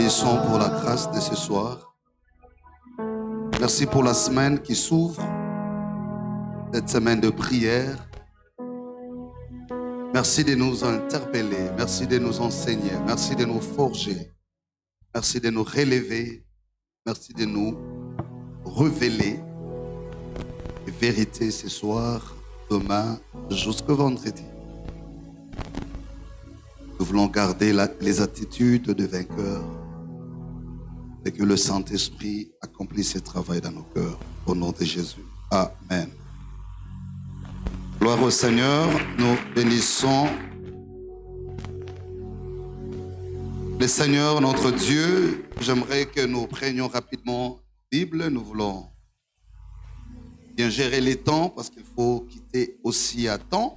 bénissons pour la grâce de ce soir. Merci pour la semaine qui s'ouvre, cette semaine de prière. Merci de nous interpeller, merci de nous enseigner, merci de nous forger, merci de nous relever, merci de nous révéler les vérités ce soir, demain, jusqu'au vendredi. Nous voulons garder les attitudes de vainqueurs et que le Saint-Esprit accomplisse ce travail dans nos cœurs. Au nom de Jésus. Amen. Gloire au Seigneur, nous bénissons le Seigneur, notre Dieu. J'aimerais que nous prenions rapidement la Bible. Nous voulons bien gérer les temps parce qu'il faut quitter aussi à temps.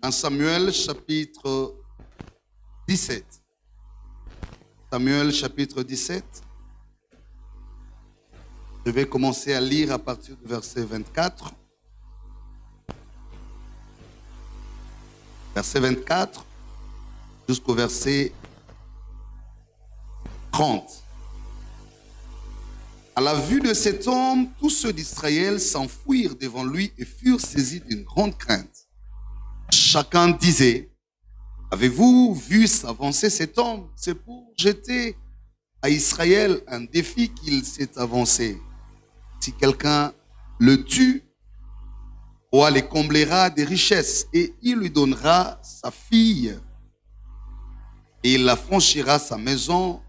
En Samuel chapitre 17. Samuel chapitre 17. Je vais commencer à lire à partir du verset 24. Verset 24 jusqu'au verset 30. À la vue de cet homme, tous ceux d'Israël s'enfuirent devant lui et furent saisis d'une grande crainte. Chacun disait: avez-vous vu s'avancer cet homme? C'est pour jeter à Israël un défi qu'il s'est avancé. Si quelqu'un le tue, roi les comblera des richesses et il lui donnera sa fille et il affranchira sa maison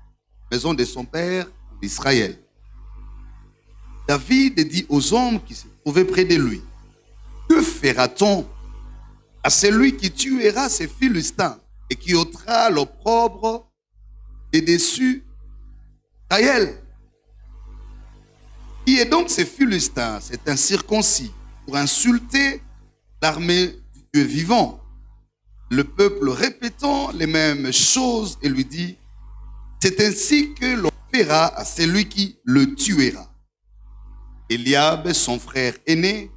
de son père d'Israël. David dit aux hommes qui se trouvaient près de lui: que fera-t-on à celui qui tuera ces Philistins et qui ôtera l'opprobre et dessus d'Israël? Qui est donc ces Philistins? C'est un circoncis pour insulter l'armée du Dieu vivant. Le peuple répétant les mêmes choses et lui dit: c'est ainsi que l'on fera à celui qui le tuera. Eliab, son frère aîné,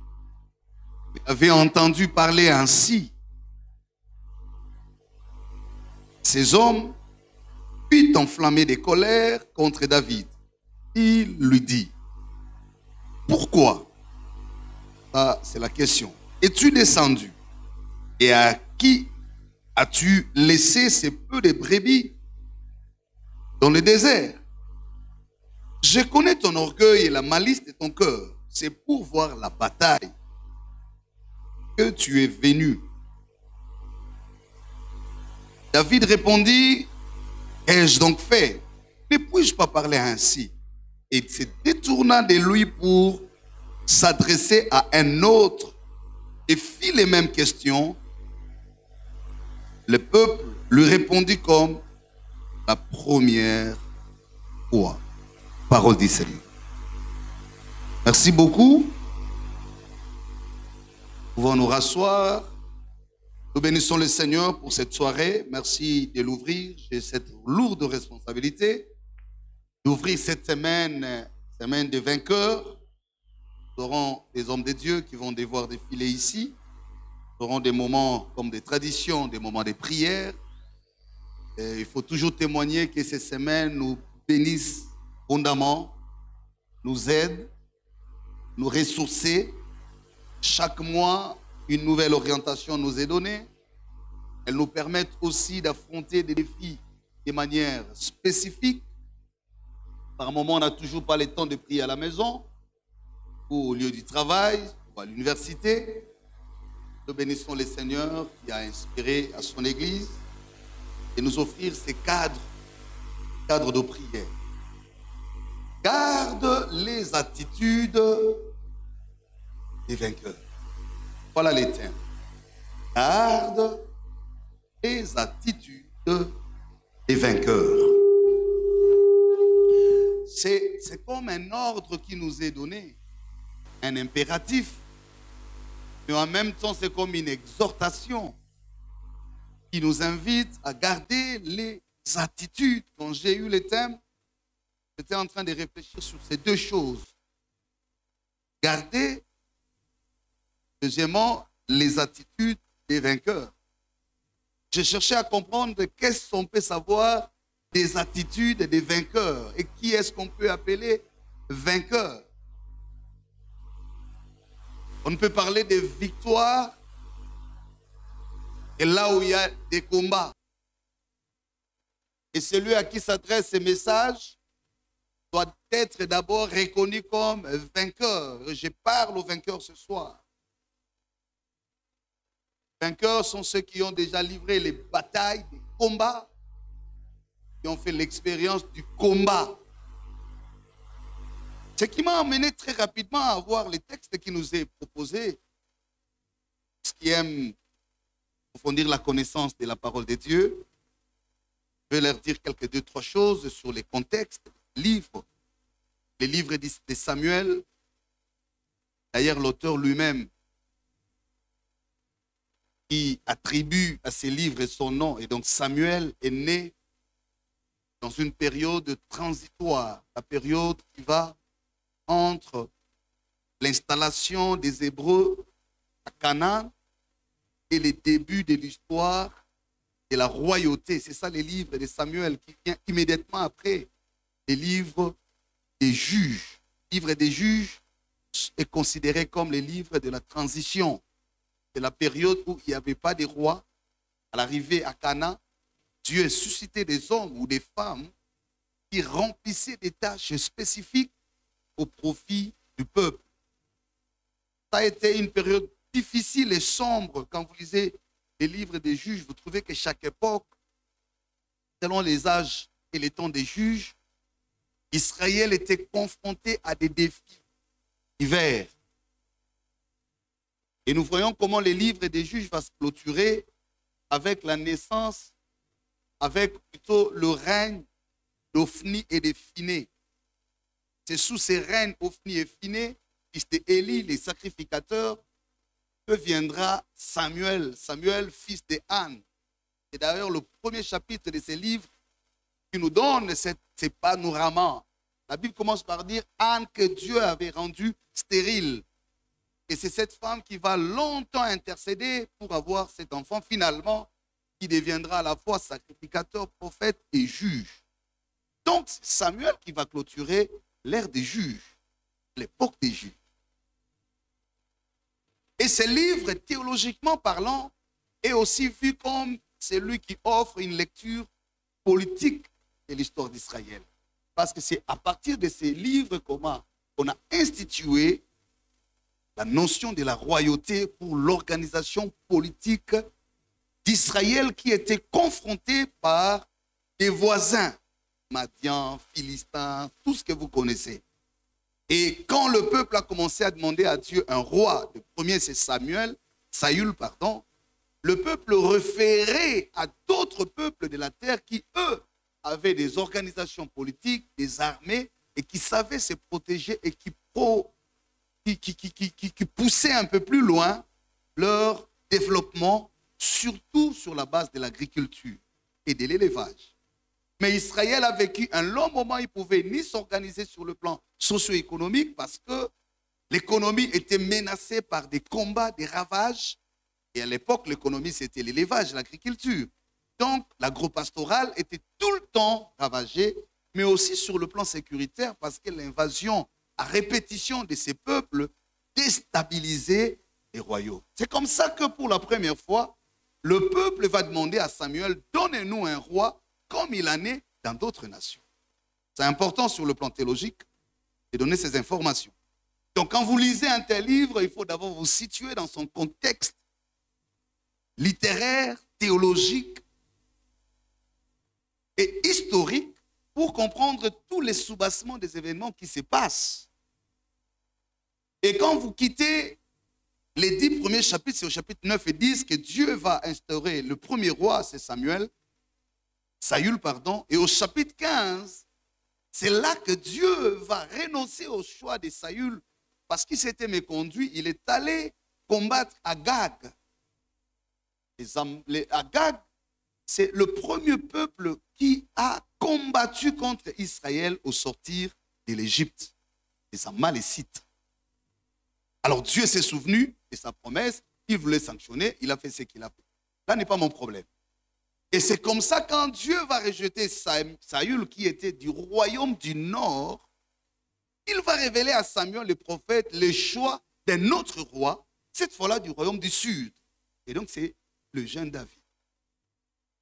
avait entendu parler ainsi. Ces hommes furent enflammés de colère contre David. Il lui dit: pourquoi? Ça, c'est la question. Es-tu descendu? Et à qui as-tu laissé ces peu de brebis dans le désert? Je connais ton orgueil et la malice de ton cœur. C'est pour voir la bataille que tu es venu. David répondit: qu'ai-je donc fait? Ne puis-je pas parler ainsi? Et se détourna de lui pour s'adresser à un autre et fit les mêmes questions. Le peuple lui répondit comme la première fois. Parole du Seigneur. Merci beaucoup. Nous pouvons nous rasseoir. Nous bénissons le Seigneur pour cette soirée. Merci de l'ouvrir. J'ai cette lourde responsabilité d'ouvrir cette semaine de vainqueurs. Nous aurons des hommes de Dieu qui vont devoir défiler ici. Nous aurons des moments comme des traditions, des moments de prière. Et il faut toujours témoigner que ces semaines nous bénissent abondamment, nous aident, nous ressourcer. Chaque mois, une nouvelle orientation nous est donnée. Elles nous permettent aussi d'affronter des défis de manière spécifique. Par moment, on n'a toujours pas le temps de prier à la maison, ou au lieu du travail, ou à l'université. Nous bénissons le Seigneur qui a inspiré à son Église et nous offrir ces cadres de prière. Garde les attitudes des vainqueurs. Voilà les thèmes. Garde les attitudes des vainqueurs. C'est comme un ordre qui nous est donné, un impératif, mais en même temps c'est comme une exhortation qui nous invite à garder les attitudes. Quand j'ai eu le thème, j'étais en train de réfléchir sur ces deux choses. Garder, deuxièmement, les attitudes des vainqueurs. J'ai cherché à comprendre qu'est-ce qu'on peut savoir des attitudes des vainqueurs. Et qui est-ce qu'on peut appeler vainqueur? On peut parler de victoire et là où il y a des combats. Et celui à qui s'adresse ces messages doit être d'abord reconnu comme vainqueur. Je parle aux vainqueurs ce soir. Les vainqueurs sont ceux qui ont déjà livré les batailles, les combats, qui ont fait l'expérience du combat. Ce qui m'a amené très rapidement à voir les textes qui nous est proposés. Ceux qui aiment approfondir la connaissance de la parole de Dieu, je vais leur dire deux, trois choses sur les contextes, les livres de Samuel. D'ailleurs, l'auteur lui-même, qui attribue à ces livres son nom, et donc Samuel est né dans une période transitoire, la période qui va entre l'installation des Hébreux à Canaan et les débuts de l'histoire de la royauté. C'est ça les livres de Samuel qui vient immédiatement après les livres des juges. Le livre des juges est considéré comme les livres de la transition. C'est la période où il n'y avait pas de roi. À l'arrivée à Canaan, Dieu a suscité des hommes ou des femmes qui remplissaient des tâches spécifiques au profit du peuple. Ça a été une période difficile et sombre. Quand vous lisez les livres des juges, vous trouvez que chaque époque, selon les âges et les temps des juges, Israël était confronté à des défis divers. Et nous voyons comment les livres des juges vont se clôturer avec la naissance, avec plutôt le règne d'Ophni et de Phiné. C'est sous ces règnes Ophni et Phiné, fils d'Élie, les sacrificateurs, que viendra Samuel, fils de Anne. C'est d'ailleurs le premier chapitre de ces livres qui nous donne ces panoramas. La Bible commence par dire Anne que Dieu avait rendue stérile. Et c'est cette femme qui va longtemps intercéder pour avoir cet enfant finalement qui deviendra à la fois sacrificateur, prophète et juge. Donc c'est Samuel qui va clôturer l'ère des juges, l'époque des juges. Et ce livre, théologiquement parlant, est aussi vu comme celui qui offre une lecture politique de l'histoire d'Israël. Parce que c'est à partir de ces livres qu'on a institué la notion de la royauté pour l'organisation politique d'Israël qui était confrontée par des voisins, Madian, Philistins, tout ce que vous connaissez. Et quand le peuple a commencé à demander à Dieu un roi, le premier c'est Saül, le peuple référait à d'autres peuples de la terre qui, eux, avaient des organisations politiques, des armées, et qui savaient se protéger et qui poussaient un peu plus loin leur développement, surtout sur la base de l'agriculture et de l'élevage. Mais Israël a vécu un long moment, il ne pouvait ni s'organiser sur le plan socio-économique parce que l'économie était menacée par des combats, des ravages. Et à l'époque, l'économie, c'était l'élevage, l'agriculture. Donc, l'agro-pastoral était tout le temps ravagé, mais aussi sur le plan sécuritaire parce que l'invasion à répétition de ces peuples déstabilisait les royaumes. C'est comme ça que pour la première fois, le peuple va demander à Samuel, donnez-nous un roi comme il en est dans d'autres nations. C'est important sur le plan théologique de donner ces informations. Donc, quand vous lisez un tel livre, il faut d'abord vous situer dans son contexte littéraire, théologique et historique pour comprendre tous les soubassements des événements qui se passent. Et quand vous quittez les 10 premiers chapitres, c'est au chapitre 9 et 10 que Dieu va instaurer le premier roi, c'est Saül, et au chapitre 15, c'est là que Dieu va renoncer au choix de Saül parce qu'il s'était méconduit, il est allé combattre Agag. Agag, c'est le premier peuple qui a combattu contre Israël au sortir de l'Égypte, les Amalécites. Alors Dieu s'est souvenu de sa promesse, il voulait sanctionner, il a fait ce qu'il a fait. Là n'est pas mon problème. Et c'est comme ça quand Dieu va rejeter Saül qui était du royaume du nord, il va révéler à Samuel le prophète le choix d'un autre roi, cette fois-là du royaume du sud. Et donc c'est le jeune David.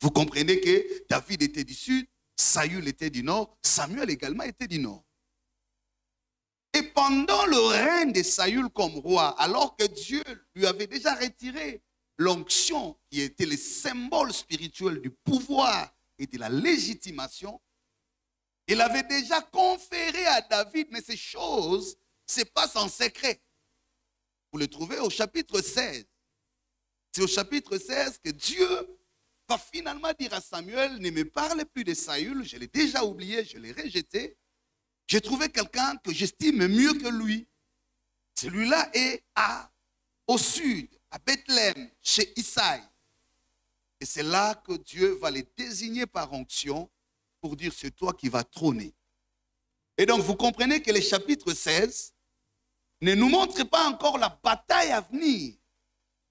Vous comprenez que David était du sud, Saül était du nord, Samuel également était du nord. Et pendant le règne de Saül comme roi, alors que Dieu lui avait déjà retiré l'onction qui était le symbole spirituel du pouvoir et de la légitimation, il avait déjà conféré à David, mais ces choses se passent en secret. Vous le trouvez au chapitre 16. C'est au chapitre 16 que Dieu va finalement dire à Samuel, ne me parle plus de Saül, je l'ai déjà oublié, je l'ai rejeté. J'ai trouvé quelqu'un que j'estime mieux que lui. Celui-là est au sud, à Bethléem, chez Isaïe. Et c'est là que Dieu va les désigner par onction pour dire c'est toi qui vas trôner. Et donc vous comprenez que le chapitre 16 ne nous montre pas encore la bataille à venir.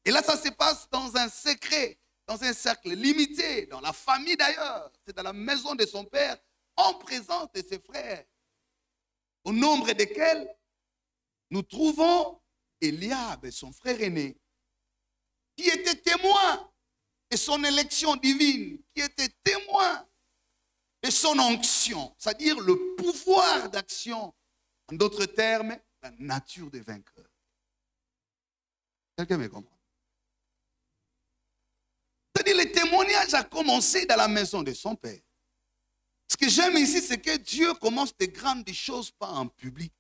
Et là ça se passe dans un secret, dans un cercle limité, dans la famille d'ailleurs. C'est dans la maison de son père, en présence de ses frères, au nombre desquels nous trouvons Eliab, son frère aîné, qui était témoin de son élection divine, qui était témoin de son onction, c'est-à-dire le pouvoir d'action. En d'autres termes, la nature des vainqueurs. Quelqu'un me comprend? C'est-à-dire le témoignage a commencé dans la maison de son père. Ce que j'aime ici, c'est que Dieu commence des grandes choses pas en public.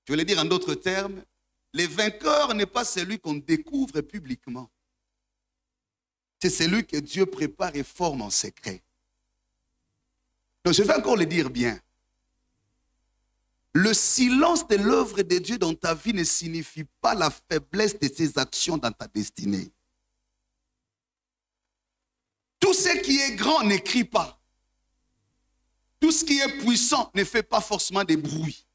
Je vais le dire en d'autres termes, le vainqueur n'est pas celui qu'on découvre publiquement. C'est celui que Dieu prépare et forme en secret. Donc je vais encore le dire bien. Le silence de l'œuvre de Dieu dans ta vie ne signifie pas la faiblesse de ses actions dans ta destinée. Tout ce qui est grand n'écrit pas. Tout ce qui est puissant ne fait pas forcément de bruit.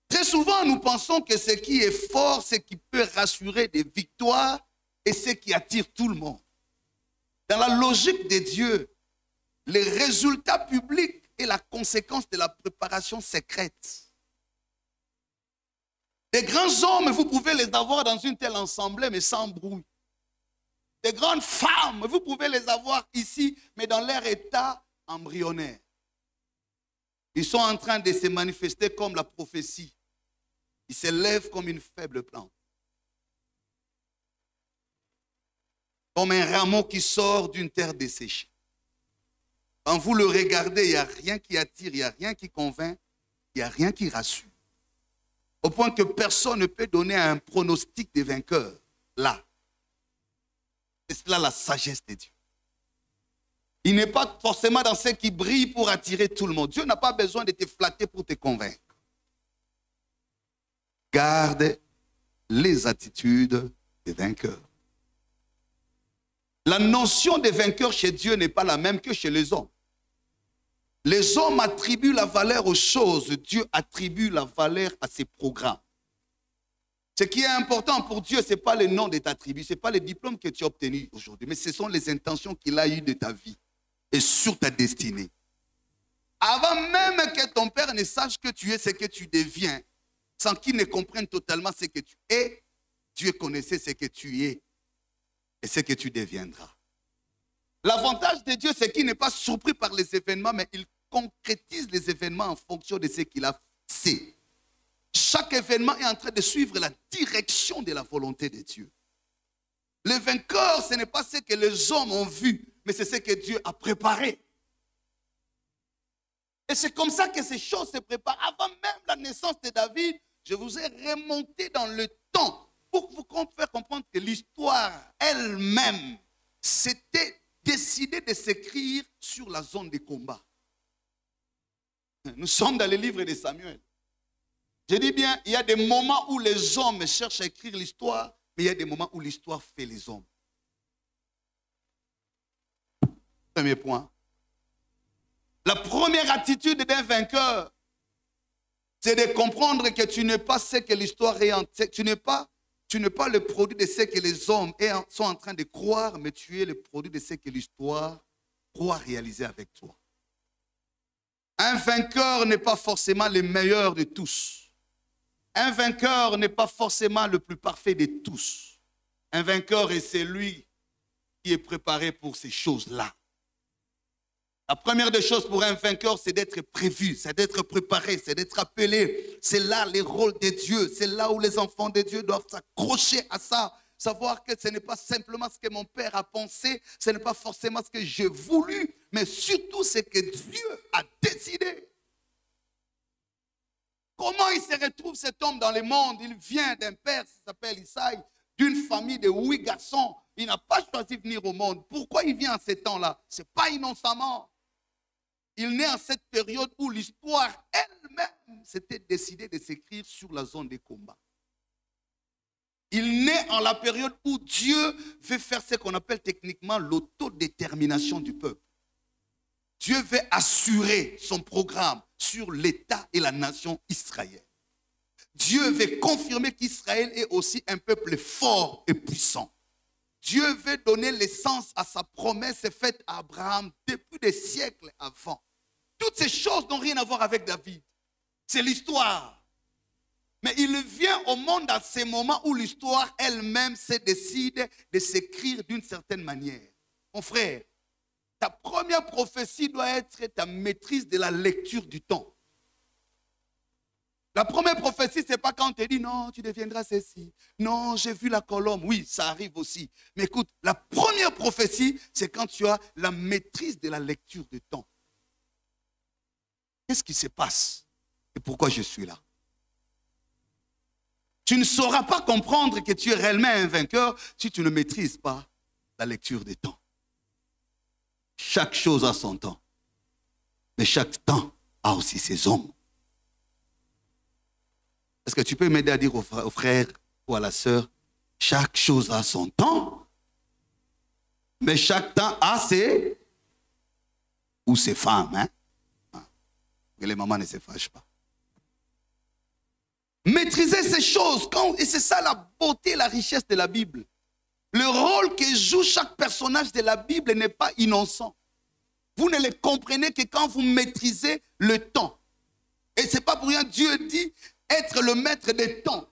Très souvent, nous pensons que ce qui est fort, ce qui peut rassurer des victoires et ce qui attire tout le monde. Dans la logique de Dieu, les résultats publics est la conséquence de la préparation secrète. Des grands hommes, vous pouvez les avoir dans une telle assemblée, mais sans bruit. Des grandes femmes, vous pouvez les avoir ici, mais dans leur état embryonnaire. Ils sont en train de se manifester comme la prophétie. Ils se lèvent comme une faible plante. Comme un rameau qui sort d'une terre desséchée. Quand vous le regardez, il n'y a rien qui attire, il n'y a rien qui convainc, il n'y a rien qui rassure. Au point que personne ne peut donner un pronostic des vainqueurs. Là. C'est cela la sagesse de Dieu. Il n'est pas forcément dans ce qui brille pour attirer tout le monde. Dieu n'a pas besoin de te flatter pour te convaincre. Garde les attitudes des vainqueurs. La notion des vainqueurs chez Dieu n'est pas la même que chez les hommes. Les hommes attribuent la valeur aux choses. Dieu attribue la valeur à ses programmes. Ce qui est important pour Dieu, ce n'est pas le nom de ta tribu, ce n'est pas le diplôme que tu as obtenu aujourd'hui, mais ce sont les intentions qu'il a eues de ta vie et sur ta destinée. Avant même que ton père ne sache que tu es ce que tu deviens, sans qu'il ne comprenne totalement ce que tu es, Dieu connaissait ce que tu es et ce que tu deviendras. L'avantage de Dieu, c'est qu'il n'est pas surpris par les événements, mais il concrétise les événements en fonction de ce qu'il a fait. Chaque événement est en train de suivre la direction de la volonté de Dieu. Le vainqueur, ce n'est pas ce que les hommes ont vu, mais c'est ce que Dieu a préparé. Et c'est comme ça que ces choses se préparent. Avant même la naissance de David, je vous ai remonté dans le temps pour vous faire comprendre que l'histoire elle-même s'était décidée de s'écrire sur la zone de combat. Nous sommes dans les livres de Samuel. Je dis bien, il y a des moments où les hommes cherchent à écrire l'histoire, mais il y a des moments où l'histoire fait les hommes. Premier point. La première attitude d'un vainqueur, c'est de comprendre que tu n'es pas ce que l'histoire est en tête. Tu Tu n'es pas le produit de ce que les hommes sont en train de croire, mais tu es le produit de ce que l'histoire croit réaliser avec toi. Un vainqueur n'est pas forcément le meilleur de tous. Un vainqueur n'est pas forcément le plus parfait de tous. Un vainqueur est celui qui est préparé pour ces choses-là. La première des choses pour un vainqueur, c'est d'être prévu, c'est d'être préparé, c'est d'être appelé. C'est là les rôles de Dieu. C'est là où les enfants de Dieu doivent s'accrocher à ça. Savoir que ce n'est pas simplement ce que mon père a pensé, ce n'est pas forcément ce que j'ai voulu, mais surtout ce que Dieu a décidé. Comment il se retrouve cet homme dans le monde? Il vient d'un père qui s'appelle Isaïe, d'une famille de 8 garçons. Il n'a pas choisi de venir au monde. Pourquoi il vient en ces temps-là? Ce n'est pas innocemment. Il naît en cette période où l'histoire elle-même s'était décidée de s'écrire sur la zone des combats. Il naît en la période où Dieu veut faire ce qu'on appelle techniquement l'autodétermination du peuple. Dieu veut assurer son programme sur l'État et la nation israélienne. Dieu veut confirmer qu'Israël est aussi un peuple fort et puissant. Dieu veut donner l'essence à sa promesse faite à Abraham depuis des siècles avant. Toutes ces choses n'ont rien à voir avec David. C'est l'histoire. Mais il vient au monde à ces moments où l'histoire elle-même se décide de s'écrire d'une certaine manière. Mon frère, ta première prophétie doit être ta maîtrise de la lecture du temps. La première prophétie, ce n'est pas quand on te dit non, tu deviendras ceci. Non, j'ai vu la colombe. Oui, ça arrive aussi. Mais écoute, la première prophétie, c'est quand tu as la maîtrise de la lecture du temps. Qu'est-ce qui se passe et pourquoi je suis là? Tu ne sauras pas comprendre que tu es réellement un vainqueur si tu ne maîtrises pas la lecture des temps. Chaque chose a son temps. Mais chaque temps a aussi ses hommes. Est-ce que tu peux m'aider à dire au frère ou à la sœur, chaque chose a son temps, mais chaque temps a ses ou ses femmes. Hein? Que les mamans ne se fâchent pas. Maîtriser ces choses, et c'est ça la beauté, la richesse de la Bible. Le rôle que joue chaque personnage de la Bible n'est pas innocent. Vous ne le comprenez que quand vous maîtrisez le temps. Et ce n'est pas pour rien, Dieu dit être le maître des temps.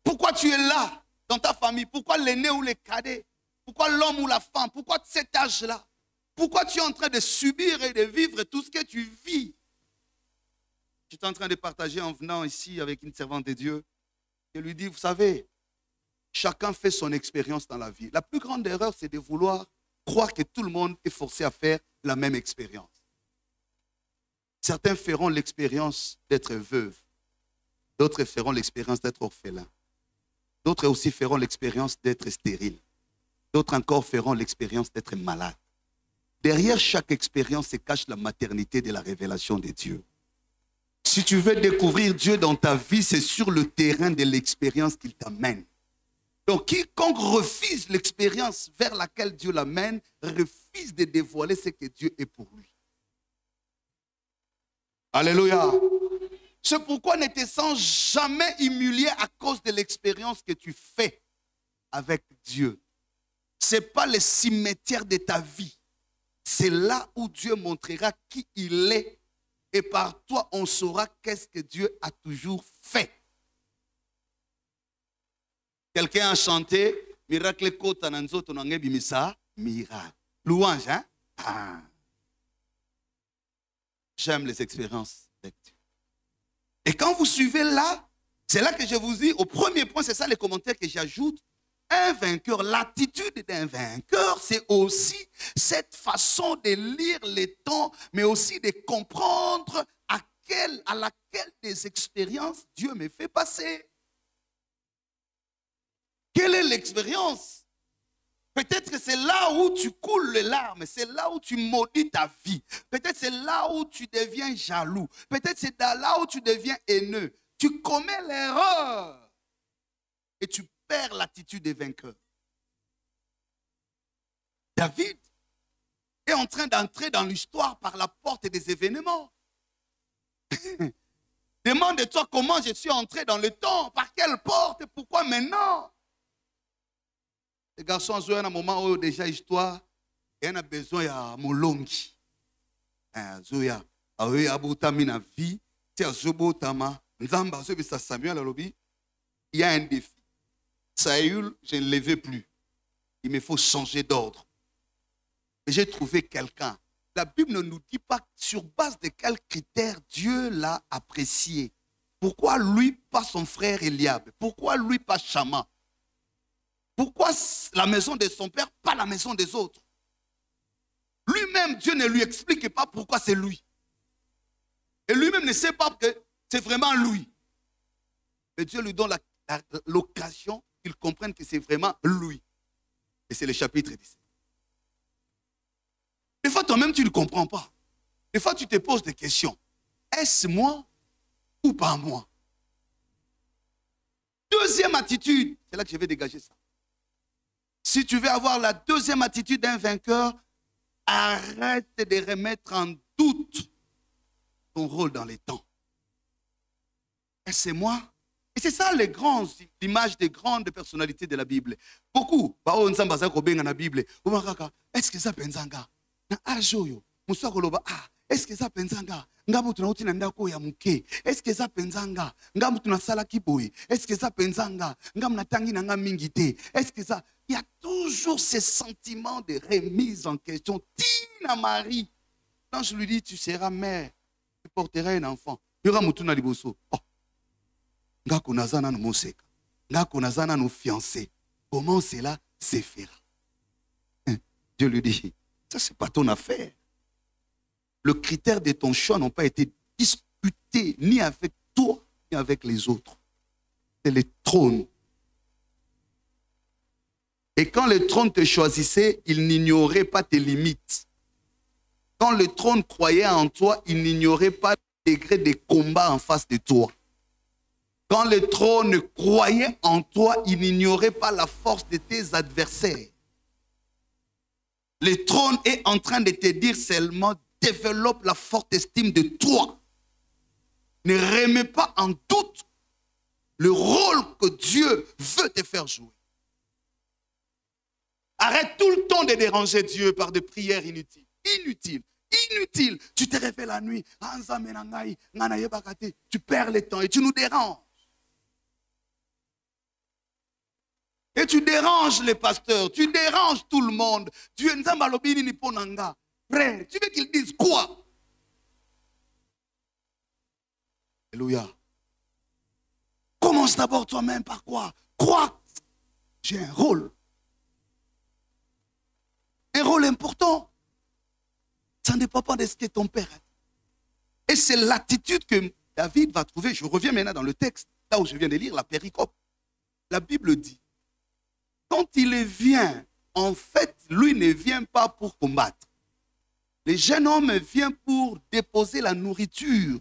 Pourquoi tu es là dans ta famille? Pourquoi l'aîné ou le cadet? Pourquoi l'homme ou la femme? Pourquoi cet âge-là? Pourquoi tu es en train de subir et de vivre tout ce que tu vis? J'étais en train de partager en venant ici avec une servante de Dieu. Je lui dis, vous savez, chacun fait son expérience dans la vie. La plus grande erreur, c'est de vouloir croire que tout le monde est forcé à faire la même expérience. Certains feront l'expérience d'être veuve. D'autres feront l'expérience d'être orphelin. D'autres aussi feront l'expérience d'être stérile. D'autres encore feront l'expérience d'être malade. Derrière chaque expérience se cache la maternité de la révélation de Dieu. Si tu veux découvrir Dieu dans ta vie, c'est sur le terrain de l'expérience qu'il t'amène. Donc, quiconque refuse l'expérience vers laquelle Dieu l'amène, refuse de dévoiler ce que Dieu est pour lui. Alléluia. C'est pourquoi ne te sens jamais humilié à cause de l'expérience que tu fais avec Dieu. Ce n'est pas le cimetière de ta vie. C'est là où Dieu montrera qui il est. Et par toi, on saura qu'est-ce que Dieu a toujours fait. Quelqu'un a chanté miracle kota nanzoto nangebimisa miracle. Louange, hein? Ah. J'aime les expériences avec Dieu. Et quand vous suivez là, c'est là que je vous dis, au premier point, c'est ça les commentaires que j'ajoute. Un vainqueur, l'attitude d'un vainqueur, c'est aussi cette façon de lire les temps, mais aussi de comprendre à laquelle des expériences Dieu me fait passer. Quelle est l'expérience? Peut-être que c'est là où tu coules les larmes, c'est là où tu maudis ta vie. Peut-être c'est là où tu deviens jaloux. Peut-être c'est là où tu deviens haineux. Tu commets l'erreur et tu perds l'attitude des vainqueurs. David est en train d'entrer dans l'histoire par la porte des événements. Demande-toi comment je suis entré dans le temps, par quelle porte, et pourquoi maintenant. Les garçons ont un moment où déjà histoire, et on a besoin de molongi. Zoya, awe abutami na vie, ti azobotama, nzamba azobisa Samuel alobi, il y a un défi. Saül, je ne le veux plus. Il me faut changer d'ordre. Et j'ai trouvé quelqu'un. La Bible ne nous dit pas sur base de quels critères Dieu l'a apprécié. Pourquoi lui, pas son frère Eliab? Pourquoi lui, pas Shama? Pourquoi la maison de son père, pas la maison des autres? Lui-même, Dieu ne lui explique pas pourquoi c'est lui. Et lui-même ne sait pas que c'est vraiment lui. Mais Dieu lui donne l'occasion qu'il comprenne que c'est vraiment lui. Et c'est le chapitre 17. Des fois, toi-même, tu ne comprends pas. Des fois, tu te poses des questions. Est-ce moi ou pas moi? Deuxième attitude, c'est là que je vais dégager ça. Si tu veux avoir la deuxième attitude d'un vainqueur, arrête de remettre en doute ton rôle dans les temps. Et c'est moi. Et c'est ça l'image des grandes personnalités de la Bible. Beaucoup, est-ce que ça penzanga? Est-ce que ça penzanga? Est-ce que ça penzanga? Est-ce que ça penzanga? Est-ce que ça... Il y a toujours ces sentiments de remise en question. Tina Marie, quand je lui dis, tu seras mère, tu porteras un enfant. Il y aura Moutouna Liboso. Oh, ngako nazana no moseka. Ngako nazana no fiancé. Comment cela se fera? Dieu lui dit, ça c'est pas ton affaire. Le critère de ton choix n'ont pas été discutés ni avec toi, ni avec les autres. C'est le trône. Et quand le trône te choisissait, il n'ignorait pas tes limites. Quand le trône croyait en toi, il n'ignorait pas le degré de combat en face de toi. Quand le trône croyait en toi, il n'ignorait pas la force de tes adversaires. Le trône est en train de te dire seulement, développe la forte estime de toi. Ne remets pas en doute le rôle que Dieu veut te faire jouer. Arrête tout le temps de déranger Dieu par des prières inutiles. Inutiles. Inutiles. Tu te réveilles la nuit. Tu perds le temps et tu nous déranges. Et tu déranges les pasteurs. Tu déranges tout le monde. Frère, tu veux qu'ils disent quoi? Alléluia. Commence d'abord toi-même par quoi? Crois. J'ai un rôle. Un rôle important. Ça ne dépend pas de ce que ton père a dit. Et c'est l'attitude que David va trouver. Je reviens maintenant dans le texte, là où je viens de lire la péricope. La Bible dit, quand il vient, en fait, lui ne vient pas pour combattre. Le jeune homme vient pour déposer la nourriture.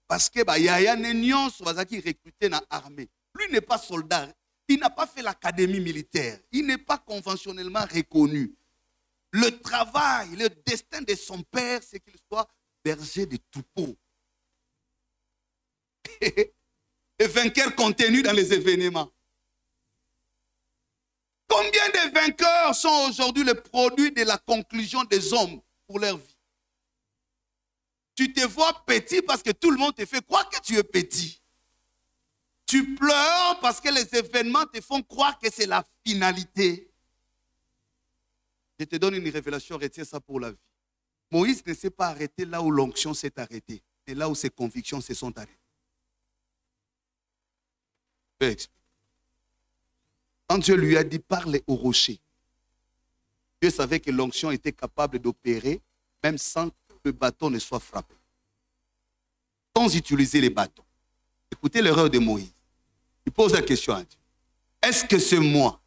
Parce que y a un union qui recruté dans l'armée. Lui n'est pas soldat. Il n'a pas fait l'académie militaire. Il n'est pas conventionnellement reconnu. Le travail, le destin de son père, c'est qu'il soit berger de troupeaux. Le vainqueur contenu dans les événements. Combien de vainqueurs sont aujourd'hui le produit de la conclusion des hommes pour leur vie? Tu te vois petit parce que tout le monde te fait croire que tu es petit. Tu pleures parce que les événements te font croire que c'est la finalité. Je te donne une révélation, retiens ça pour la vie. Moïse ne s'est pas arrêté là où l'onction s'est arrêtée, et là où ses convictions se sont arrêtées. Je vais expliquer. Quand Dieu lui a dit, parle au rocher, Dieu savait que l'onction était capable d'opérer même sans que le bâton ne soit frappé. Sans utiliser les bâtons. Écoutez l'erreur de Moïse. Il pose la question à Dieu. Est-ce que c'est moi?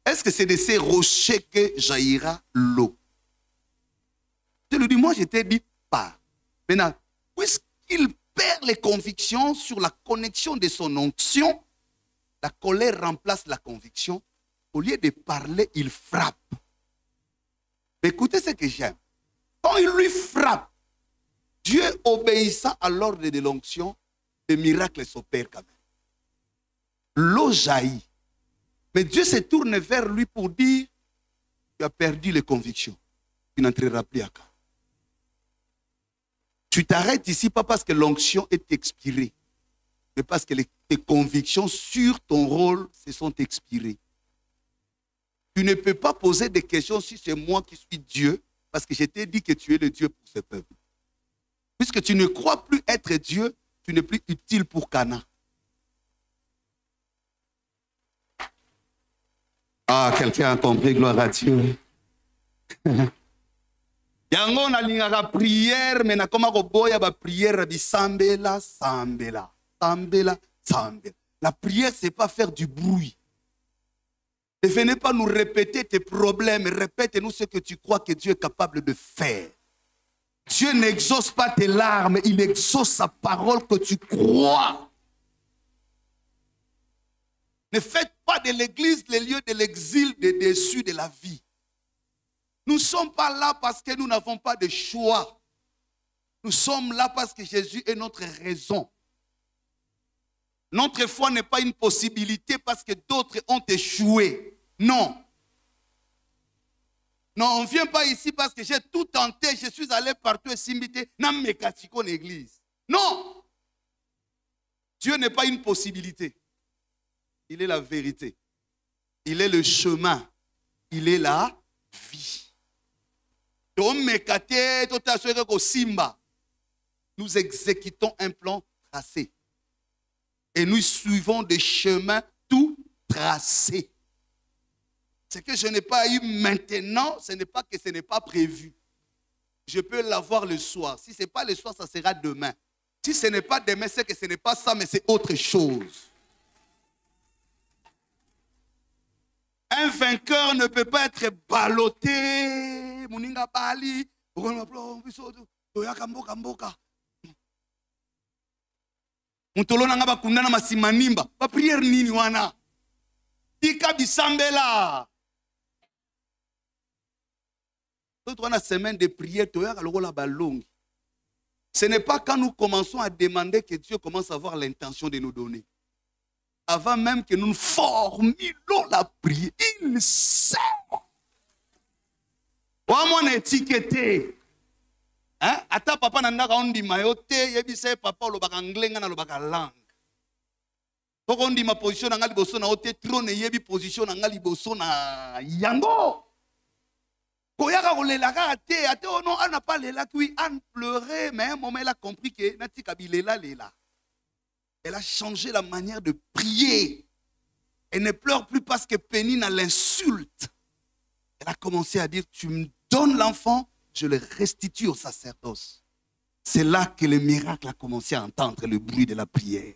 Est-ce que c'est de ces rochers que jaillira l'eau? Je lui dis, moi je t'ai dit pas. Maintenant, puisqu'il perd les convictions sur la connexion de son onction, la colère remplace la conviction. Au lieu de parler, il frappe. Mais écoutez ce que j'aime. Quand il lui frappe, Dieu obéissant à l'ordre de l'onction, des miracles s'opèrent quand même. L'eau jaillit. Mais Dieu se tourne vers lui pour dire, tu as perdu les convictions. Tu n'entreras plus à cas. Tu t'arrêtes ici pas parce que l'onction est expirée, mais parce que tes convictions sur ton rôle se sont expirées. Tu ne peux pas poser des questions si c'est moi qui suis Dieu, parce que je t'ai dit que tu es le Dieu pour ce peuple. Puisque tu ne crois plus être Dieu, tu n'es plus utile pour Cana. Ah, quelqu'un a compris, gloire à Dieu. Yango na lingaka prière, mais na koma koboya ba prière bi sambela, sambela, sambela, sambela. La prière, c'est pas faire du bruit. Ne venez pas nous répéter tes problèmes, répète-nous ce que tu crois que Dieu est capable de faire. Dieu n'exauce pas tes larmes, il exauce sa parole que tu crois. Ne faites pas de l'église le lieu de l'exil, des déçus de la vie. Nous ne sommes pas là parce que nous n'avons pas de choix. Nous sommes là parce que Jésus est notre raison. Notre foi n'est pas une possibilité parce que d'autres ont échoué. Non. Non, on ne vient pas ici parce que j'ai tout tenté, je suis allé partout et s'imiter, n'am mécatico l'église. Non. Dieu n'est pas une possibilité. Il est la vérité. Il est le chemin. Il est la vie. Nous exécutons un plan tracé. Et nous suivons des chemins tout tracés. Ce que je n'ai pas eu maintenant, ce n'est pas que ce n'est pas prévu. Je peux l'avoir le soir. Si ce n'est pas le soir, ça sera demain. Si ce n'est pas demain, c'est que ce n'est pas ça, mais c'est autre chose. Un vainqueur ne peut pas être ballotté. Muninga Bali. Mutolo nanga bakundana masimanimba. Ba prière nini wana. Tika bisambela. Toute une semaine de prière, ce n'est pas quand nous commençons à demander que Dieu commence à avoir l'intention de nous donner. Avant même que nous formulons la prière, il sait. Comment étiqueté? Hein? Ata papa nanda kaondi mayote, yebise papa lo baka nglenga na lo baka langue. Tokondi ma position na ngali boso na ote trône yebi position na ngali boso na yango. Koyaka kolelaka ate ate ono ana pas lela kui an pleurer mais à un moment elle a compris que nati kabilela lela. Elle a changé la manière de prier. Elle ne pleure plus parce que Pénine l'insulte. Elle a commencé à dire, tu me donnes l'enfant, je le restitue au sacerdoce. C'est là que le miracle a commencé à entendre le bruit de la prière.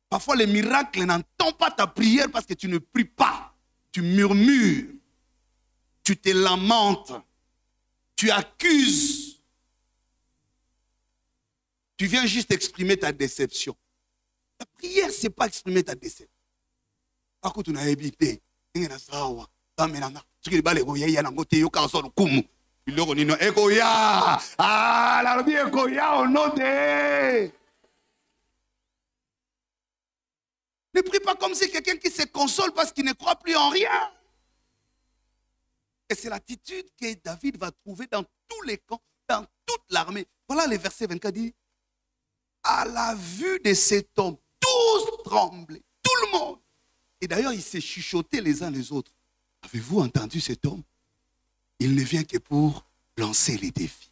Parfois, le miracle n'entend pas ta prière parce que tu ne pries pas. Tu murmures. Tu te lamentes. Tu accuses. Tu viens juste exprimer ta déception. La prière, ce n'est pas exprimer ta déception. Par contre, tu as évité. Ne prie pas comme si quelqu'un qui se console parce qu'il ne croit plus en rien. Et c'est l'attitude que David va trouver dans tous les camps, dans toute l'armée. Voilà le verset 24 dit, à la vue de cet homme, tous tremblaient, tout le monde. Et d'ailleurs, ils se chuchotaient les uns les autres. Avez-vous entendu cet homme? Il ne vient que pour lancer les défis.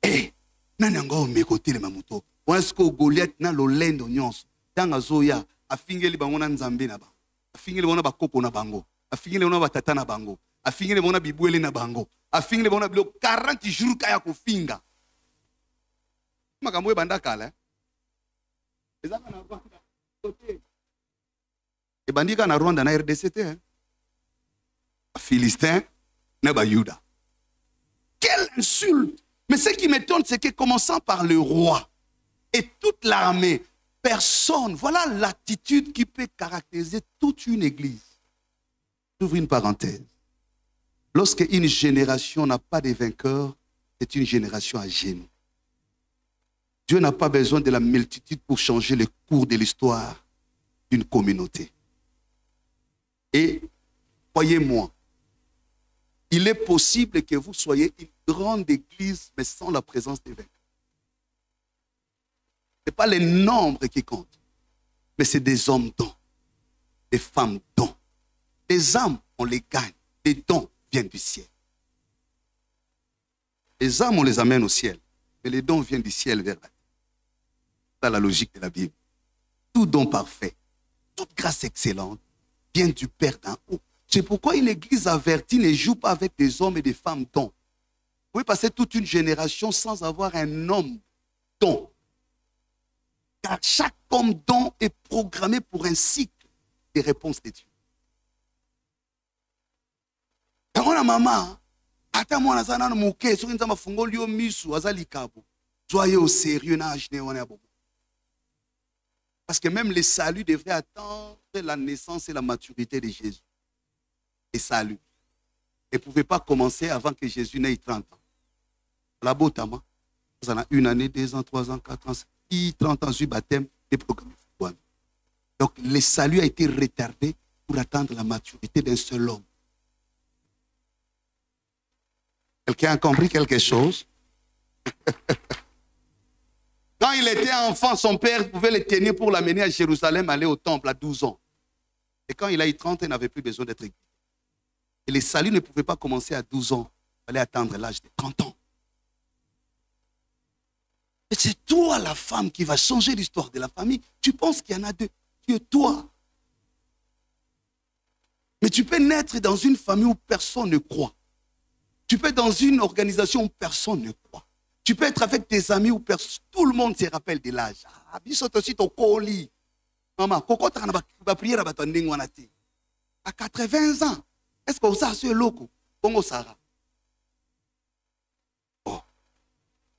Eh, nanango mekote le mamuto. Est-ce que Goliath na lo lendo nyonso? Tanga zoya afingeli bango na nzambe na ba. Afingeli bona bakoko na bango. Afingeli bona batata na bango. Afingeli bona bibwele na bango. Afingeli bona bilo 40 jours kaya kofinga. Makambo ebanda kala. Ezaka na banda côté. Ebandika na Rwanda na RDC hein. Philistin na ba Yuda. Quelle insulte! Mais ce qui m'étonne, c'est que commençant par le roi et toute l'armée, personne, voilà l'attitude qui peut caractériser toute une église. J'ouvre une parenthèse. Lorsque une génération n'a pas de vainqueurs, c'est une génération à genoux. Dieu n'a pas besoin de la multitude pour changer le cours de l'histoire d'une communauté. Et croyez-moi, il est possible que vous soyez une grande église, mais sans la présence d'évêques. Ce n'est pas les nombres qui comptent, mais c'est des hommes dons, des femmes dons. Les âmes, on les gagne. Les dons viennent du ciel. Les âmes, on les amène au ciel, mais les dons viennent du ciel vers la terre. C'est la logique de la Bible. Tout don parfait, toute grâce excellente vient du Père d'en haut. C'est pourquoi une église avertie ne joue pas avec des hommes et des femmes dons. Vous pouvez passer toute une génération sans avoir un homme don. Car chaque homme don est programmé pour un cycle des réponses de Dieu. Quand on a maman, ata mwana zana na muke, soki nzamba fungoli yo misu azali kabo. Soyez au sérieux na ajne wana ya bobo. Parce que même les saluts devraient attendre la naissance et la maturité de Jésus. Les saluts. Et ne pouvaient pas commencer avant que Jésus n'ait 30 ans. La botama, vous en avez 1 année, 2 ans, 3 ans, 4 ans, 30 ans, sur baptême, des programmes. Donc, le salut a été retardé pour attendre la maturité d'un seul homme. Quelqu'un a compris quelque chose? Quand il était enfant, son père pouvait le tenir pour l'amener à Jérusalem, aller au temple à 12 ans. Et quand il a eu 30 ans, il n'avait plus besoin d'être guidé. Et le salut ne pouvait pas commencer à 12 ans. Il fallait attendre l'âge de 30 ans. Et c'est toi, la femme, qui va changer l'histoire de la famille. Tu penses qu'il y en a deux. Tu es toi. Mais tu peux naître dans une famille où personne ne croit. Tu peux être dans une organisation où personne ne croit. Tu peux être avec tes amis où tout le monde se rappelle de l'âge. Ah, aussi ton colis. Maman, pourquoi tu as prié à 80 ans? Est-ce que vous avez ce loco? Bongo Sarah. Oh.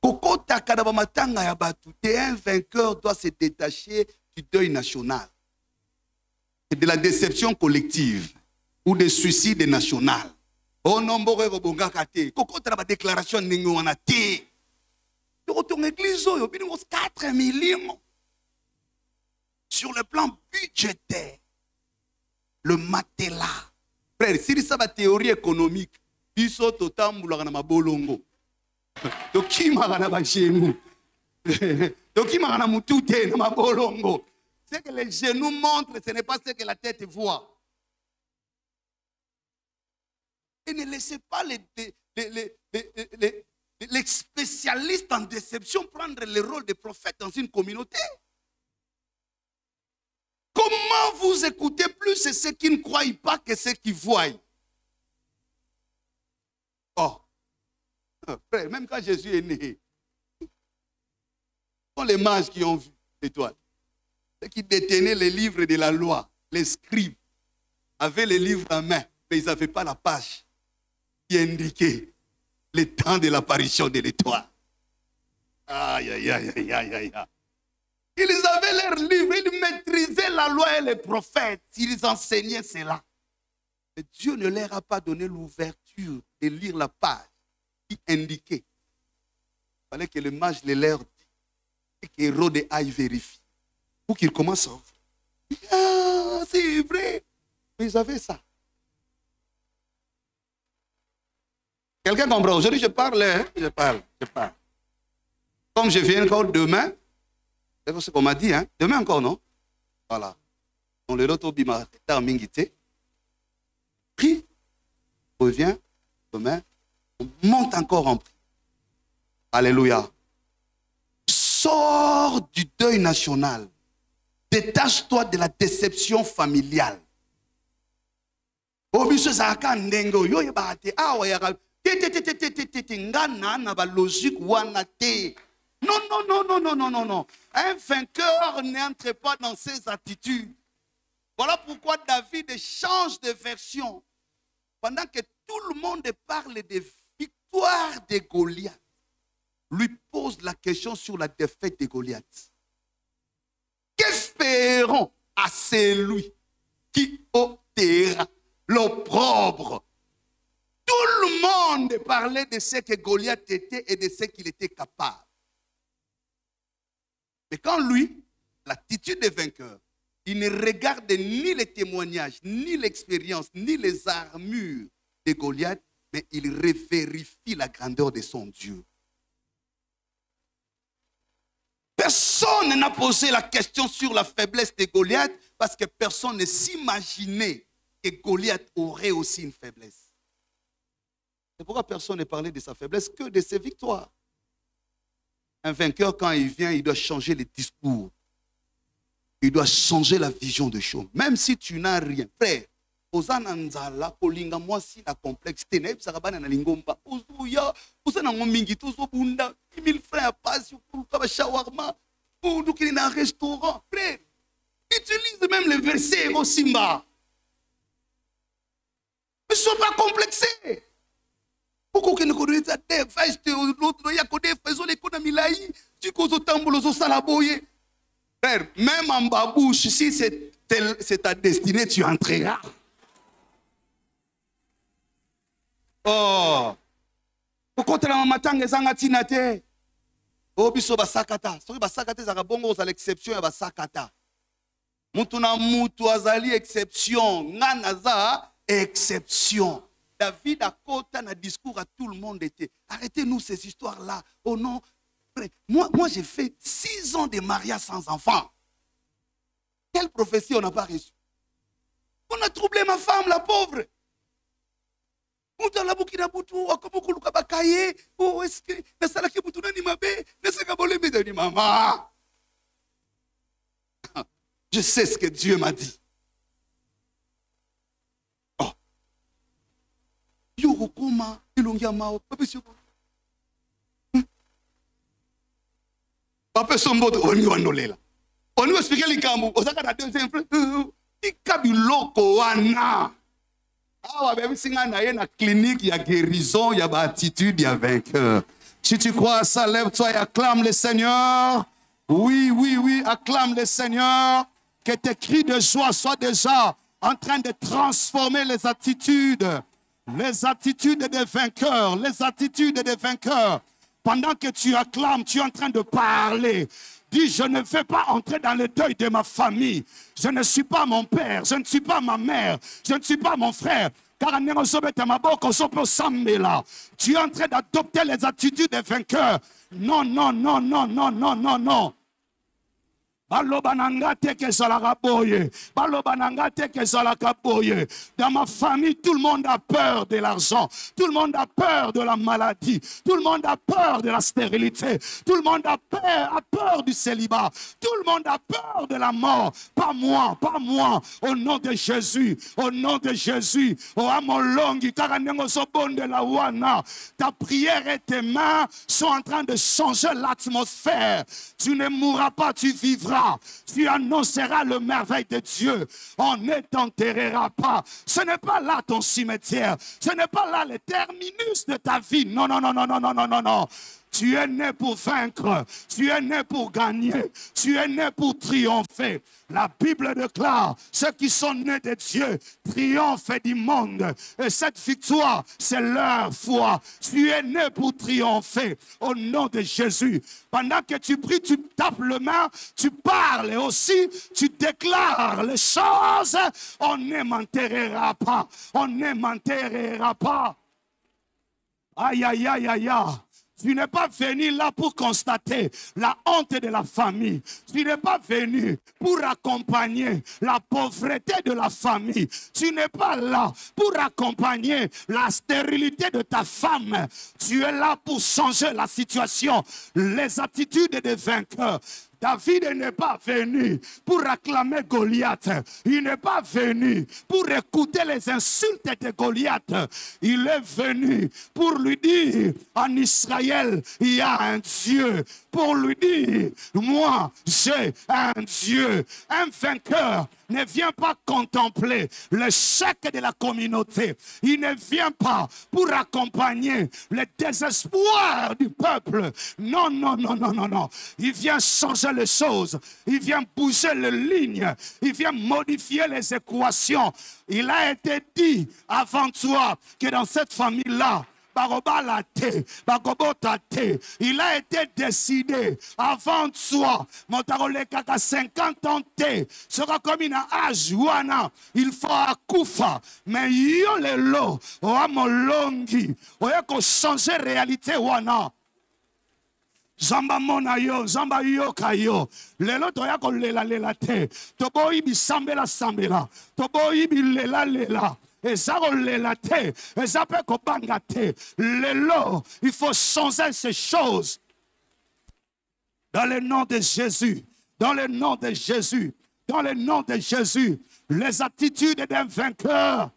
Koko takadaba matanga ya batu. Un vainqueur doit se détacher du deuil national. Et de la déception collective. Ou des suicides national. Oh non, bonga kate. Koko takadaba déclaration n'ingwana te. Ton église, il y a 4 millions. Sur le plan budgétaire, le matelas. Frère, si c'est la théorie économique, il faut tout le temps ma bolongo. Donc, qui m'a chez nous? Donc, qui m'a tout ma bolongo? Ce que les genoux montrent, ce n'est pas ce que la tête voit. Et ne laissez pas les spécialistes en déception prendre le rôle de prophète dans une communauté. Comment vous écoutez plus ceux qui ne croient pas que ceux qui voient? Oh, frère, même quand Jésus est né, ce sont les mages qui ont vu l'étoile. Ceux qui détenaient les livres de la loi, les scribes, avaient les livres en main, mais ils n'avaient pas la page qui indiquait le temps de l'apparition de l'étoile. Aïe, aïe, aïe, aïe, aïe, aïe. Ils avaient leurs livres, ils maîtrisaient la loi et les prophètes. Ils enseignaient cela. Mais Dieu ne leur a pas donné l'ouverture de lire la page qui indiquait. Il fallait que le mage les leur dise et qu'Hérode aille vérifier. Pour qu'ils commencent à ouvrir. Ah, c'est vrai. Mais ils avaient ça. Quelqu'un comprend? Aujourd'hui, je parle, hein? Je parle. Comme je viens encore demain, c'est ce qu'on m'a dit, hein? Demain encore, non? Voilà. On le retourne bima termingité. Prie, revient, demain, on monte encore en prix. Alléluia. Sors du deuil national. Détache-toi de la déception familiale. Non, non, non, non, non, non, non, non. Un vainqueur n'entre pas dans ses attitudes. Voilà pourquoi David change de version. Pendant que tout le monde parle des victoires de Goliath, lui pose la question sur la défaite de Goliath. Que feront à celui qui ôtera l'opprobre? Tout le monde parlait de ce que Goliath était et de ce qu'il était capable. Mais quand lui, l'attitude des vainqueurs, il ne regarde ni les témoignages, ni l'expérience, ni les armures de Goliath, mais il vérifie la grandeur de son Dieu. Personne n'a posé la question sur la faiblesse de Goliath parce que personne ne s'imaginait que Goliath aurait aussi une faiblesse. C'est pourquoi personne ne parlait de sa faiblesse que de ses victoires. Un vainqueur, quand il vient, il doit changer les discours. Il doit changer la vision des choses. Même si tu n'as rien. Frère, Ozananzala, Kolinga, moi si la complexité, n'est pas na lingomba. Ozuya, Ozanango mingi, Tozo Bunda, 1000 frères passent pour le shawarma, pour un restaurant. Frère, utilise même les versets au Simba. Ne sois pas complexé. Pourquoi que ne connaissez pas des vaches, l'autre, il y a des faisons l'économie là, tu causes autant de salaboye. Frère, même en babouche, si c'est ta destinée, tu entreras. Oh, pourquoi tu as matin et zangatinate? Oh, biso basakata. Soki basakata zaka bongo za l'exception ya basakata. Mutu na mutu azali exception, ngana za exception. David a côté un discours à tout le monde était. Arrêtez-nous ces histoires-là. Oh non. Moi j'ai fait 6 ans de mariage sans enfant. Quelle prophétie on n'a pas reçue? On a troublé ma femme, la pauvre. Oh, est-ce que maman? Je sais ce que Dieu m'a dit. Oh. Papa somboto oni wandolela. On va expliquer les camous. On a deuxième frère. Ikabiloko wana. Ah ouais, même si on a une clinique, il y a guérison, il y a attitude, il y a vainqueur. Si tu crois à ça, lève-toi et acclame le Seigneur. Oui, oui, oui, acclame le Seigneur. Que tes cris de joie soient déjà en train de transformer les attitudes des vainqueurs, les attitudes des vainqueurs. Pendant que tu acclames, tu es en train de parler. Dis, je ne vais pas entrer dans le deuil de ma famille. Je ne suis pas mon père, je ne suis pas ma mère, je ne suis pas mon frère. Car tu es en train d'adopter les attitudes des vainqueurs. Non, non, non, non, non, non, non, non. Dans ma famille, tout le monde a peur de l'argent. Tout le monde a peur de la maladie. Tout le monde a peur de la stérilité. Tout le monde a peur du célibat. Tout le monde a peur de la mort. Pas moi, pas moi. Au nom de Jésus, au nom de Jésus. Ta prière et tes mains sont en train de changer l'atmosphère. Tu ne mourras pas, tu vivras. Tu annonceras le merveille de Dieu. On ne t'enterrera pas. Ce n'est pas là ton cimetière. Ce n'est pas là le terminus de ta vie. Non, non, non, non, non, non, non, non, non. Tu es né pour vaincre. Tu es né pour gagner. Tu es né pour triompher. La Bible déclare, ceux qui sont nés de Dieu triomphent du monde. Et cette victoire, c'est leur foi. Tu es né pour triompher au nom de Jésus. Pendant que tu pries, tu tapes le main, tu parles et aussi tu déclares les choses. On ne m'enterrera pas. On ne m'enterrera pas. Aïe, aïe, aïe, aïe, aïe. Tu n'es pas venu là pour constater la honte de la famille. Tu n'es pas venu pour accompagner la pauvreté de la famille. Tu n'es pas là pour accompagner la stérilité de ta femme. Tu es là pour changer la situation, les attitudes des vainqueurs. David n'est pas venu pour acclamer Goliath. Il n'est pas venu pour écouter les insultes de Goliath. Il est venu pour lui dire, en Israël, il y a un Dieu. Pour lui dire, moi, j'ai un Dieu. Un vainqueur ne vient pas contempler l'échec de la communauté. Il ne vient pas pour accompagner le désespoir du peuple. Non, non, non, non, non, non. Il vient changer les choses. Il vient bouger les lignes. Il vient modifier les équations. Il a été dit avant toi que dans cette famille-là, Il a été décidé avant toi. Montaroleka 50 ans sera comme une âge. Il faut akufa. Mais yo lelo. Oa molongi. Oya ko changer réalité wana. Zamba mona yo, zamba yo kayo. Lelo toya ko lela te. Tobo ibi sambela. Tobo ibi lela. Et ça, lela te. Et ça peut kobanga te. Lelo, il faut changer ces choses. Dans le nom de Jésus. Dans le nom de Jésus. Dans le nom de Jésus. Les attitudes d'un vainqueur.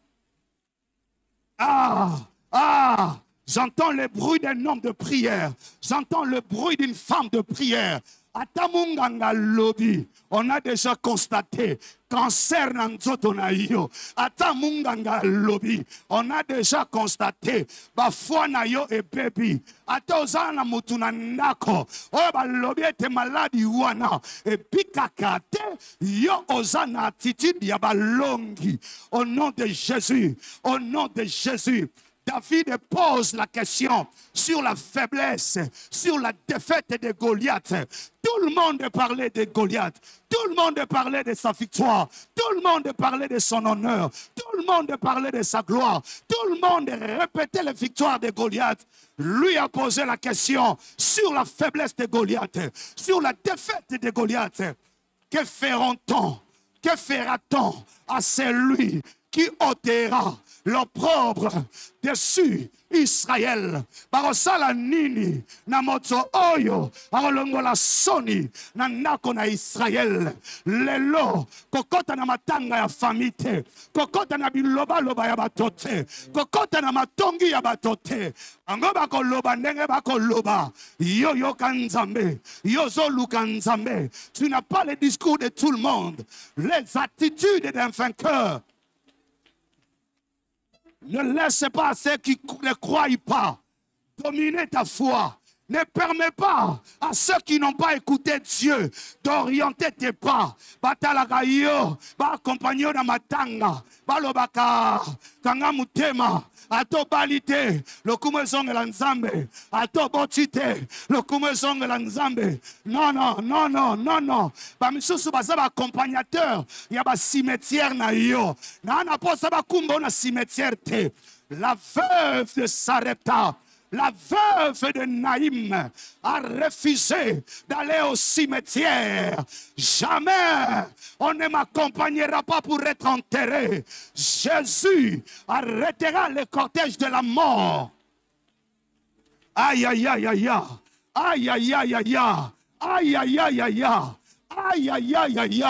J'entends le bruit d'un homme de prière. J'entends le bruit d'une femme de prière. Atamunganga lobby. On a déjà constaté cancer nanzoto na yo. Atamunganga lobby. On a déjà constaté bafwa na yo et baby. Atozana mutuna nako. Oya ba lobby ete maladi wana. Et pikakate yo ozana attitude ya balongi. Au nom de Jésus. Au nom de Jésus. David pose la question sur la faiblesse, sur la défaite de Goliath. Tout le monde parlait de Goliath. Tout le monde parlait de sa victoire. Tout le monde parlait de son honneur. Tout le monde parlait de sa gloire. Tout le monde répétait les victoires de Goliath. Lui a posé la question sur la faiblesse de Goliath, sur la défaite de Goliath. Que fera-t-on? Que fera-t-on à celui qui ôtera l'opprobre dessus Israël? Barosala nini na moto oyo arolongola soni na nako na Israël. Lelo kokota na matanga ya famite, kokota na biloba loba ya batote, kokota na matongi ya batote. Ango bako loba ndenge bako loba. Yo yo kanzambe, yo zolu kanzambe. Tu n'as pas le discours de tout le monde, les attitudes d'un vainqueur. Ne laisse pas ceux qui ne croient pas dominer ta foi. Ne permets pas à ceux qui n'ont pas écouté Dieu d'orienter tes pas. Batalagayo, ba accompagner na matanga, balobaka, kanga mutema, ato balite, le kumezong la nzambe, ato botite, le kumezong la nzambe. Non, non, non, non, non, non. Ba misusu baza ba accompagnateur, ya ba cimetière na yo. Na na posa ba kumbo na cimetière te. La veuve de Sarepta, la veuve de Naïm a refusé d'aller au cimetière. Jamais on ne m'accompagnera pas pour être enterré. Jésus arrêtera le cortège de la mort. Aïe, aïe, aïe, aïe, aïe, aïe, aïe, aïe, aïe, aïe, aïe, aïe, aïe, aïe, aïe, aïe,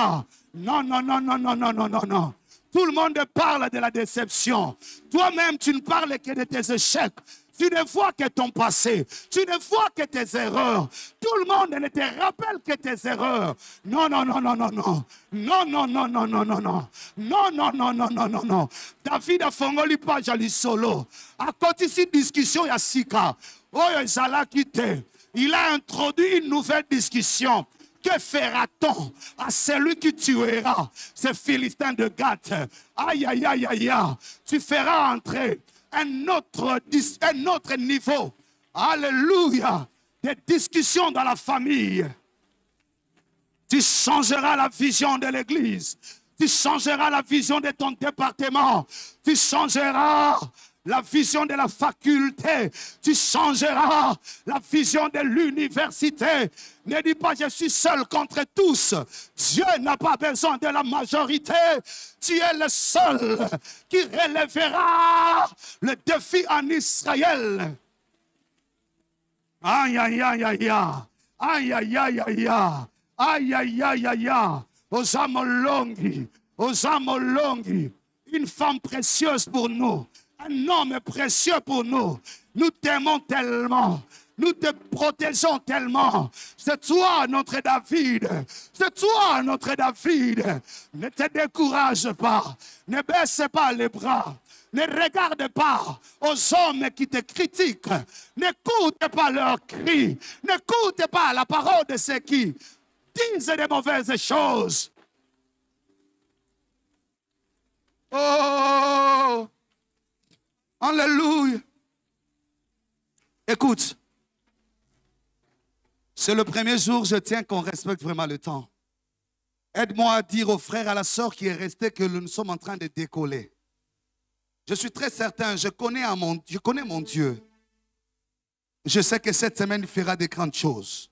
non, non, non, non, non, non, non, non, non. Tout le monde parle de la déception. Toi-même, tu ne parles que de tes échecs. Tu ne vois que ton passé. Tu ne vois que tes erreurs. Tout le monde ne te rappelle que tes erreurs. Non, non, non, non, non, non. Non, non, non, non, non, non, non. Non, non, non, non, non, non, non. David a fongoli pas jali solo. À côté de cette discussion, il y a Sika. Oh, il a introduit une nouvelle discussion. Que fera-t-on à celui qui tuera ce Philistin de Gath? Aïe, aïe, aïe, aïe, aïe. Tu feras entrer un autre niveau. Alléluia. Des discussions dans la famille. Tu changeras la vision de l'église. Tu changeras la vision de ton département. Tu changeras la vision de la faculté. Tu changeras la vision de l'université. Ne dis pas je suis seul contre tous. Dieu n'a pas besoin de la majorité. Tu es le seul qui relèvera le défi en Israël. Aïe, aïe, aïe, aïe, aïe, aïe, aïe, aïe, aïe, aïe, aïe, aïe, aux âmes longues, une femme précieuse pour nous. Un homme précieux pour nous. Nous t'aimons tellement. Nous te protégeons tellement. C'est toi notre David. C'est toi notre David. Ne te décourage pas. Ne baisse pas les bras. Ne regarde pas aux hommes qui te critiquent. N'écoute pas leurs cris. N'écoute pas la parole de ceux qui disent des mauvaises choses. Oh! Alléluia. Écoute, c'est le premier jour, je tiens qu'on respecte vraiment le temps. Aide-moi à dire aux frères, à la sœur qui est restée que nous sommes en train de décoller. Je suis très certain, je connais mon Dieu. Je sais que cette semaine, il fera des grandes choses.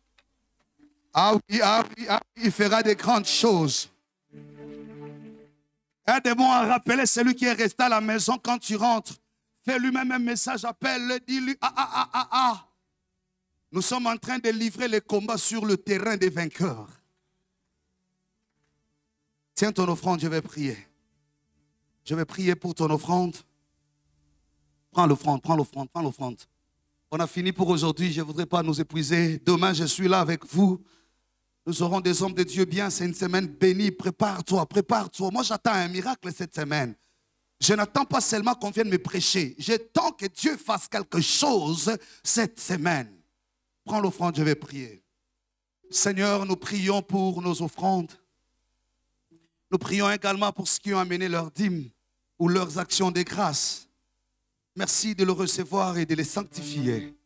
Ah oui, il fera des grandes choses. Aide-moi à rappeler celui qui est resté à la maison quand tu rentres. Fais lui-même un message, appelle-le, dis-lui, Nous sommes en train de livrer les combats sur le terrain des vainqueurs. Tiens ton offrande, je vais prier. Je vais prier pour ton offrande. Prends l'offrande, prends l'offrande, prends l'offrande. On a fini pour aujourd'hui, je ne voudrais pas nous épuiser. Demain, je suis là avec vous. Nous aurons des hommes de Dieu bien, c'est une semaine bénie. Prépare-toi, prépare-toi. Moi, j'attends un miracle cette semaine. Je n'attends pas seulement qu'on vienne me prêcher. J'attends que Dieu fasse quelque chose cette semaine. Prends l'offrande, je vais prier. Seigneur, nous prions pour nos offrandes. Nous prions également pour ceux qui ont amené leurs dîmes ou leurs actions de grâce. Merci de le recevoir et de les sanctifier.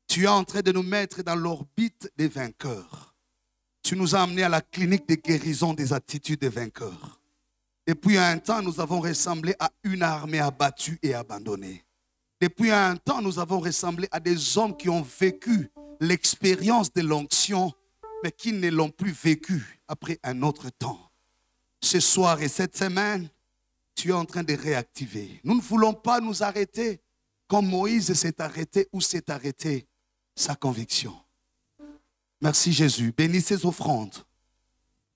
Tu es en train de nous mettre dans l'orbite des vainqueurs. Tu nous as amenés à la clinique de guérison des attitudes des vainqueurs. Depuis un temps, nous avons ressemblé à une armée abattue et abandonnée. Depuis un temps, nous avons ressemblé à des hommes qui ont vécu l'expérience de l'onction, mais qui ne l'ont plus vécu après un autre temps. Ce soir et cette semaine, tu es en train de réactiver. Nous ne voulons pas nous arrêter comme Moïse s'est arrêté ou s'est arrêté sa conviction. Merci Jésus. Bénis ces offrandes.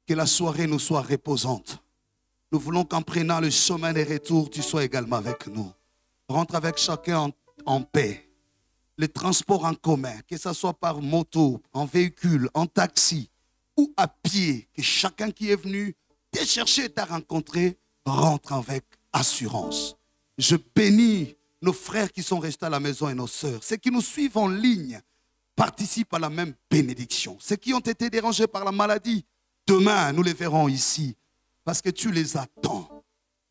Que la soirée nous soit reposante. Nous voulons qu'en prenant le chemin des retours, tu sois également avec nous. Rentre avec chacun en paix. Les transports en commun, que ce soit par moto, en véhicule, en taxi ou à pied, que chacun qui est venu te chercher et t'a rencontré, rentre avec assurance. Je bénis nos frères qui sont restés à la maison et nos sœurs. Ceux qui nous suivent en ligne participent à la même bénédiction. Ceux qui ont été dérangés par la maladie, demain nous les verrons ici parce que tu les attends.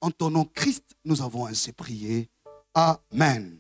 En ton nom Christ, nous avons ainsi prié. Amen.